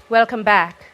Welcome back.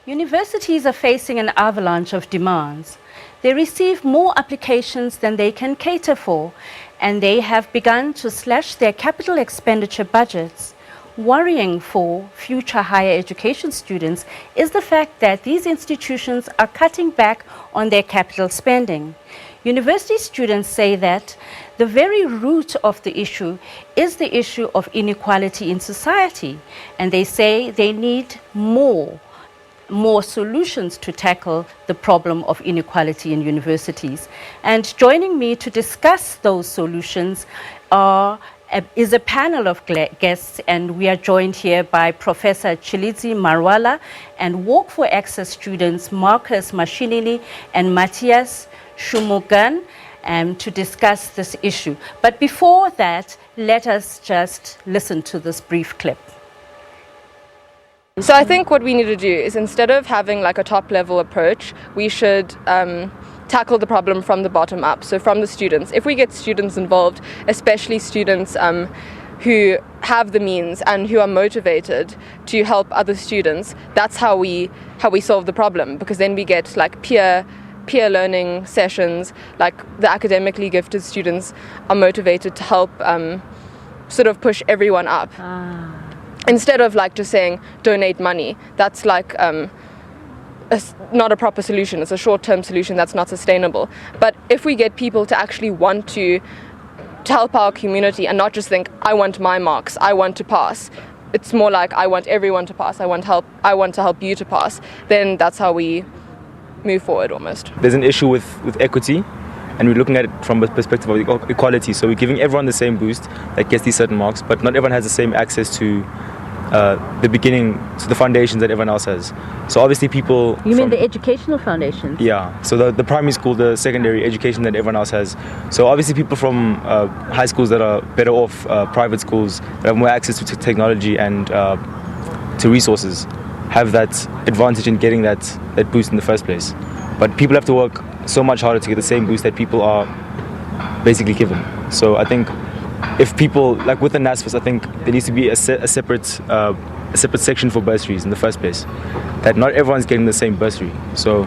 Universities are facing an avalanche of demands. They receive more applications than they can cater for, and they have begun to slash their capital expenditure budgets. Worrying for future higher education students is the fact that these institutions are cutting back on their capital spending. University students say that the very root of the issue is the issue of inequality in society, and they say they need more solutions to tackle the problem of inequality in universities. And joining me to discuss those solutions is a panel of guests, and we are joined here by Professor Tshilidzi Marwala and Walk for Access students Marcus Mashinini and Mathias Shunmugam to discuss this issue. But before that, let us just listen to this brief clip. So I think what we need to do is, instead of having like a top-level approach, we should tackle the problem from the bottom up, so from the students. If we get students involved, especially students who have the means and who are motivated to help other students, that's how we solve the problem, because then we get like peer learning sessions, like the academically gifted students are motivated to help sort of push everyone up. Instead of like just saying donate money, that's like not a proper solution. It's a short-term solution that's not sustainable. But if we get people to actually want to help our community and not just think, I want my marks, I want to pass, it's more like I want everyone to pass, I want to help you to pass, then that's how we move forward almost. There's an issue with equity, and we're looking at it from a perspective of equality. So we're giving everyone the same boost that gets these certain marks, but not everyone has the same access to the beginning, to the foundations that everyone else has. So obviously people... You mean the educational foundations? Yeah, so the primary school, the secondary education that everyone else has. So obviously people from high schools that are better off, private schools that have more access to technology and to resources, have that advantage in getting that boost in the first place. But people have to work so much harder to get the same boost that people are basically given. So I think if people, like with the NSFAS, I think there needs to be a separate section for bursaries in the first place, that not everyone's getting the same bursary. So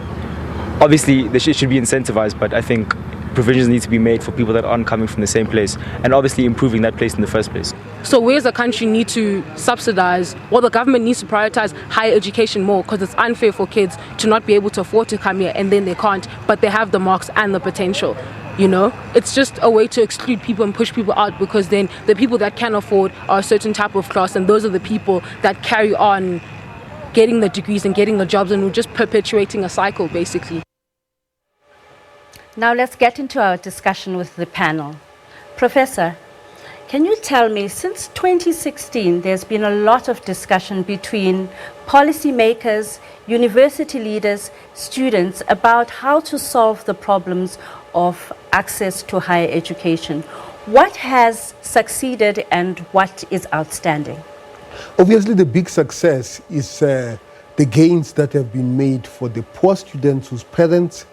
obviously this should be incentivized, but I think provisions need to be made for people that aren't coming from the same place, and obviously improving that place in the first place. So we as a country need to subsidize, or the government needs to prioritize higher education more, because it's unfair for kids to not be able to afford to come here and then they can't, but they have the marks and the potential. You know, it's just a way to exclude people and push people out, because then the people that can afford are a certain type of class, and those are the people that carry on getting the degrees and getting the jobs, and we're just perpetuating a cycle basically. Now let's get into our discussion with the panel. Professor, can you tell me, since 2016, there's been a lot of discussion between policymakers, university leaders, students about how to solve the problems of access to higher education. What has succeeded and what is outstanding? Obviously, the big success is the gains that have been made for the poor students whose parents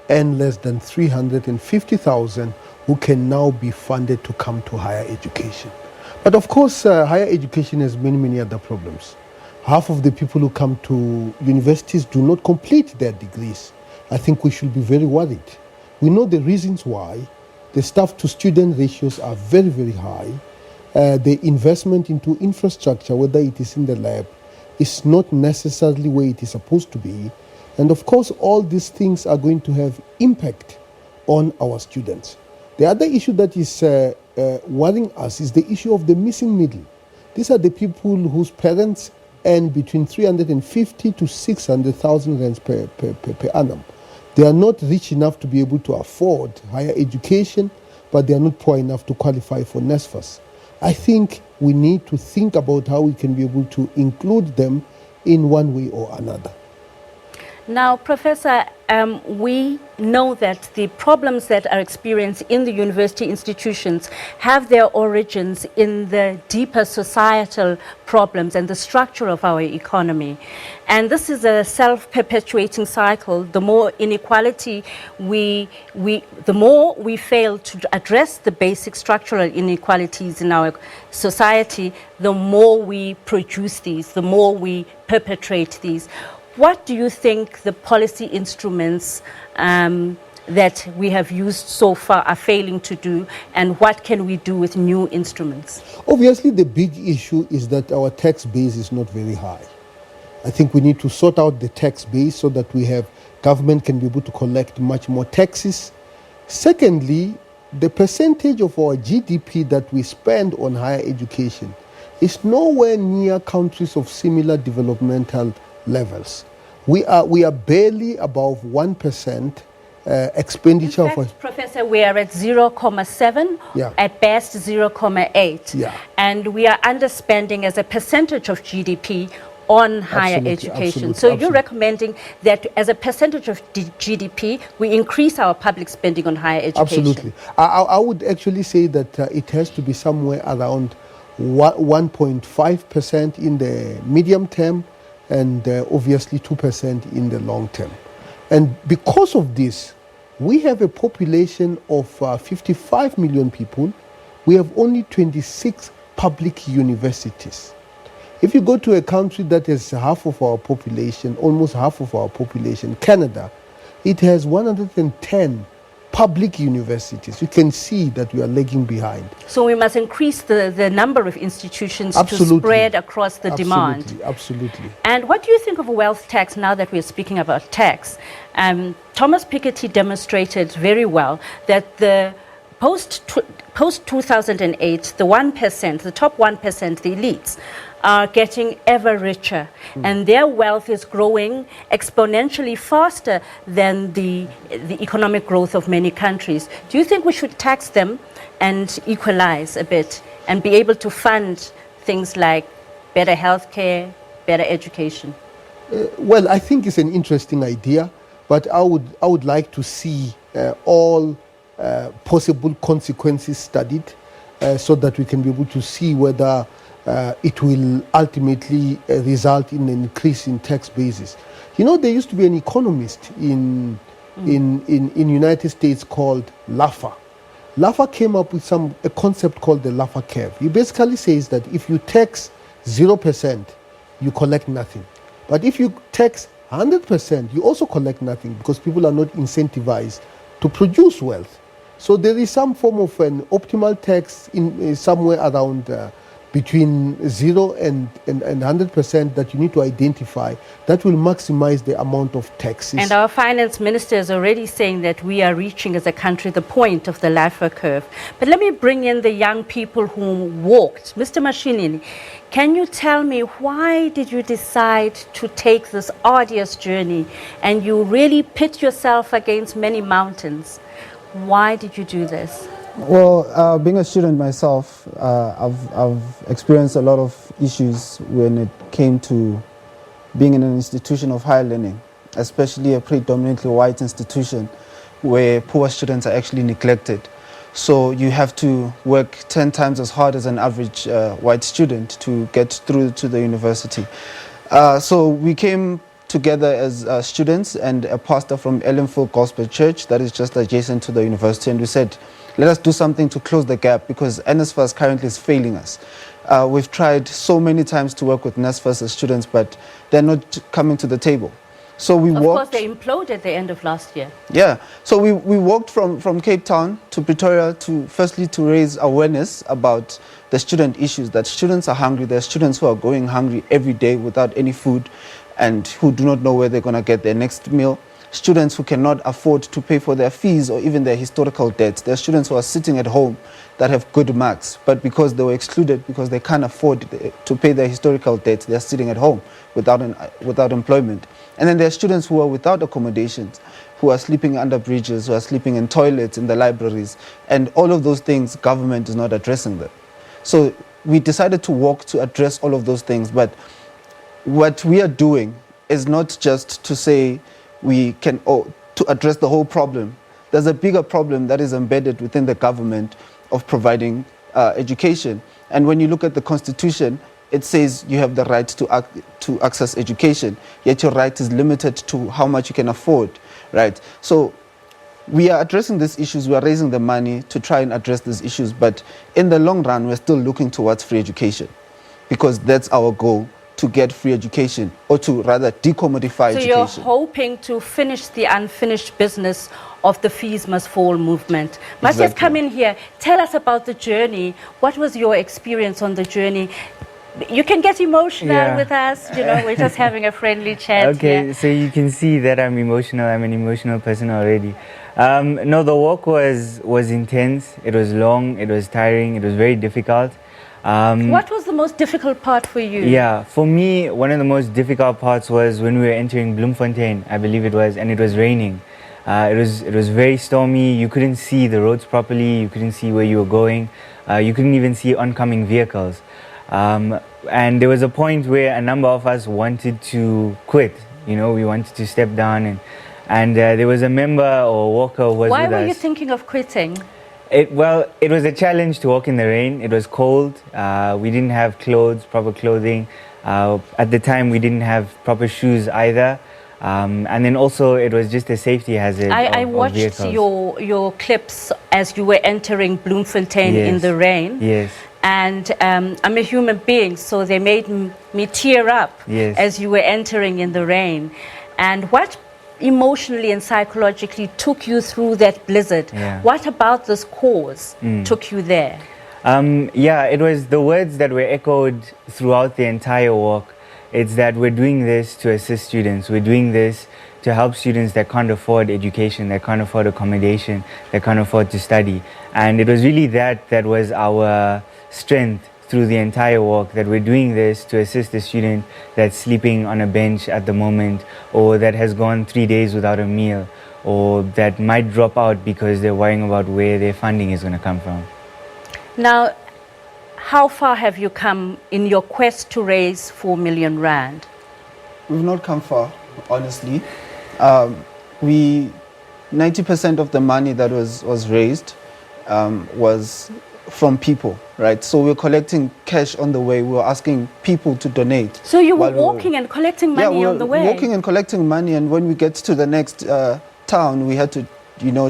earn less than 350,000, who can now be funded to come to higher education. But of course, higher education has many other problems. Half of the people who come to universities do not complete their degrees. I think we should be very worried. We know the reasons why. The staff-to-student ratios are very high. The investment into infrastructure, whether it is in the lab, is not necessarily where it is supposed to be. And of course, all these things are going to have impact on our students. The other issue that is worrying us is the issue of the missing middle. These are the people whose parents earn between 350 to 600,000 rands per annum. They are not rich enough to be able to afford higher education, but they are not poor enough to qualify for NSFAS. I think we need to think about how we can be able to include them in one way or another. Now, Professor, we know that the problems that are experienced in the university institutions have their origins in the deeper societal problems and the structure of our economy. And this is a self-perpetuating cycle. The more inequality the more we fail to address the basic structural inequalities in our society, the more we produce these, the more we perpetrate these. What do you think the policy instruments that we have used so far are failing to do, and what can we do with new instruments? Obviously, the big issue is that our tax base is not very high. I think we need to sort out the tax base so that government can be able to collect much more taxes. Secondly, the percentage of our GDP that we spend on higher education is nowhere near countries of similar developmental levels. We are barely above 1% expenditure. In fact, Professor, we are at 0.7, Yeah. at best 0.8. Yeah. And we are underspending as a percentage of GDP on higher Absolutely, education. absolutely, So you're absolutely. recommending that as a percentage of GDP, we increase our public spending on higher education? Absolutely. I would actually say that it has to be somewhere around 1.5% in the medium term, and obviously 2% in the long term. And because of this, we have a population of 55 million people. We have only 26 public universities. If you go to a country that has half of our population, almost half of our population, Canada, it has 110 public universities. You can see that we are lagging behind. So we must increase the number of institutions Absolutely. to spread across the demand. Absolutely. And what do you think of a wealth tax now that we're speaking about tax? Thomas Piketty demonstrated very well that the post-2008, the 1%, the top 1%, the elites, are getting ever richer, and their wealth is growing exponentially faster than the economic growth of many countries. Do you think we should tax them and equalize a bit and be able to fund things like better healthcare, better education? Well, I think it's an interesting idea, but I would like to see all possible consequences studied so that we can be able to see whether it will ultimately result in an increase in tax bases. You know, there used to be an economist in United States called Laffer. Laffer came up with a concept called the Laffer curve. He basically says that if you tax 0%, you collect nothing. But if you tax 100%, you also collect nothing because people are not incentivized to produce wealth. So there is some form of an optimal tax in somewhere around between 0 and 100% that you need to identify that will maximize the amount of taxes. And our finance minister is already saying that we are reaching as a country the point of the Laffer curve. But let me bring in the young people who walked. Mr. Mashinini, can you tell me why did you decide to take this arduous journey and you really pit yourself against many mountains? Why did you do this? Well, being a student myself, I've experienced a lot of issues when it came to being in an institution of higher learning, especially a predominantly white institution where poor students are actually neglected. So you have to work 10 times as hard as an average white student to get through to the university. So we came together as students and a pastor from Ellenfield Gospel Church that is just adjacent to the university, and we said, let us do something to close the gap because NSFAS currently is failing us. We've tried so many times to work with NSFAS as students, but they're not coming to the table. So we walked. Of course, they imploded at the end of last year. Yeah. So we walked from Cape Town to Pretoria to firstly to raise awareness about the student issues, that students are hungry. There are students who are going hungry every day without any food and who do not know where they're going to get their next meal. Students who cannot afford to pay for their fees or even their historical debts. There are students who are sitting at home that have good marks, but because they were excluded, because they can't afford to pay their historical debts, they're sitting at home without employment. And then there are students who are without accommodations, who are sleeping under bridges, who are sleeping in toilets, in the libraries, and all of those things, government is not addressing them. So we decided to walk to address all of those things, but what we are doing is not just to say we can, to address the whole problem. There's a bigger problem that is embedded within the government of providing education. And when you look at the Constitution, it says you have the right to access education, yet your right is limited to how much you can afford, right? So we are addressing these issues, we are raising the money to try and address these issues, but in the long run, we're still looking towards free education because that's our goal, to get free education, or to rather decommodify education. So you're hoping to finish the unfinished business of the fees must fall movement. Mathias, Exactly. come in here. Tell us about the journey. What was your experience on the journey? You can get emotional with us. You know, we're just having a friendly chat. Okay, here. so you can see that I'm emotional. I'm an emotional person already. No, the walk was intense. It was long. It was tiring. It was very difficult. What was the most difficult part for you? Yeah, for me, one of the most difficult parts was when we were entering Bloemfontein, I believe it was, and it was raining. It was very stormy. You couldn't see the roads properly. You couldn't see where you were going. You couldn't even see oncoming vehicles. And there was a point where a number of us wanted to quit. You know, we wanted to step down, and there was a member or walker who was Why with us. were you thinking of quitting? Well, it was a challenge to walk in the rain. It was cold. We didn't have clothes, proper clothing. At the time, we didn't have proper shoes either. And then also, it was just a safety hazard. I of watched vehicles. your clips as you were entering Bloemfontein in Yes. the rain. Yes. And I'm a human being, so they made me tear up Yes. as you were entering in the rain. And what emotionally and psychologically took you through that blizzard? Yeah. What about this cause took you there? Yeah, it was the words that were echoed throughout the entire walk. It's that we're doing this to assist students. We're doing this to help students that can't afford education, that can't afford accommodation, that can't afford to study. And it was really that was our strength through the entire walk, that we're doing this to assist a student that's sleeping on a bench at the moment, or that has gone 3 days without a meal, or that might drop out because they're worrying about where their funding is going to come from. Now, how far have you come in your quest to raise 4 million rand? We've not come far, honestly. 90% of the money that was raised was from people, right? So we're collecting cash on the way. We were asking people to donate. So you were while we walking and collecting money on the way? Walking and collecting money, and when we get to the next town, we had to,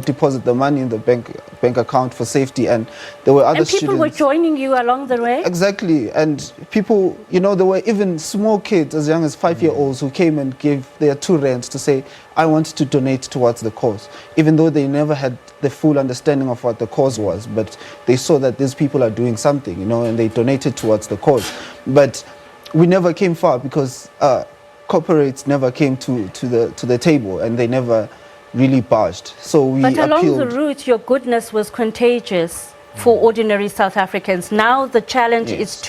deposit the money in the bank account for safety. And there were other students. And people were joining you along the way? Exactly. And people, there were even small kids as young as 5-year-olds who came and gave their 2 rands to say, I want to donate towards the cause, even though they never had the full understanding of what the cause was. But they saw that these people are doing something, and they donated towards the cause. But we never came far because corporates never came to the table, and they never really budged. So we But along appealed. the route, your goodness was contagious for ordinary South Africans. Now the challenge is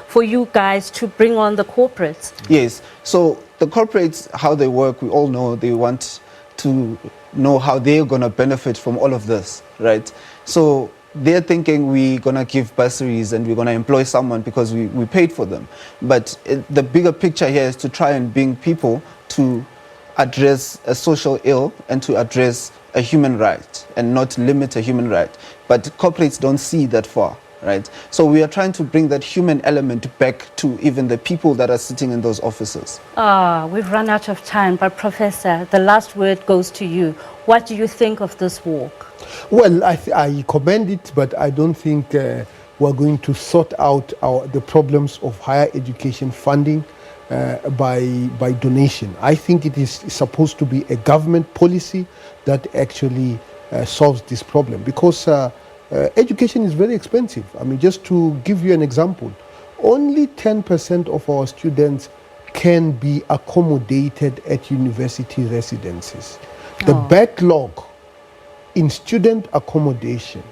for you guys to bring on the corporates. Yes. So the corporates, how they work, we all know they want to know how they're going to benefit from all of this, right? So they're thinking we're going to give bursaries and we're going to employ someone because we paid for them. But the bigger picture here is to try and bring people to address a social ill and to address a human right and not limit a human right. But corporates don't see that far, right? So we are trying to bring that human element back to even the people that are sitting in those offices. We've run out of time, but Professor, the last word goes to you. What do you think of this walk? Well, I commend it, but I don't think we're going to sort out the problems of higher education funding by donation. I think it is supposed to be a government policy that actually solves this problem, because education is very expensive. I mean, just to give you an example, only 10% of our students can be accommodated at university residences. The backlog in student accommodation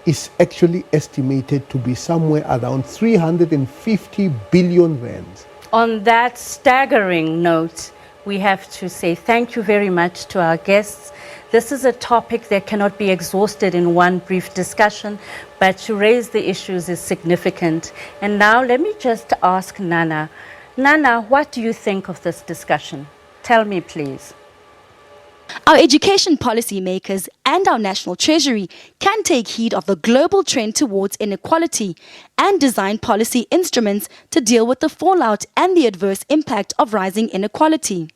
is actually estimated to be somewhere around 350 billion rands. On that staggering note, we have to say thank you very much to our guests. This is a topic that cannot be exhausted in one brief discussion, but to raise the issues is significant. And now let me just ask Nana. Nana, what do you think of this discussion? Tell me, please. Our education policy makers and our National Treasury can take heed of the global trend towards inequality and design policy instruments to deal with the fallout and the adverse impact of rising inequality.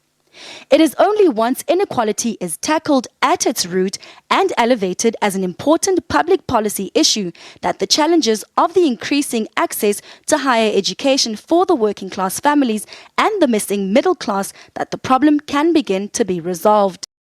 It is only once inequality is tackled at its root and elevated as an important public policy issue that the challenges of the increasing access to higher education for the working class families and the missing middle class, that the problem can begin to be resolved.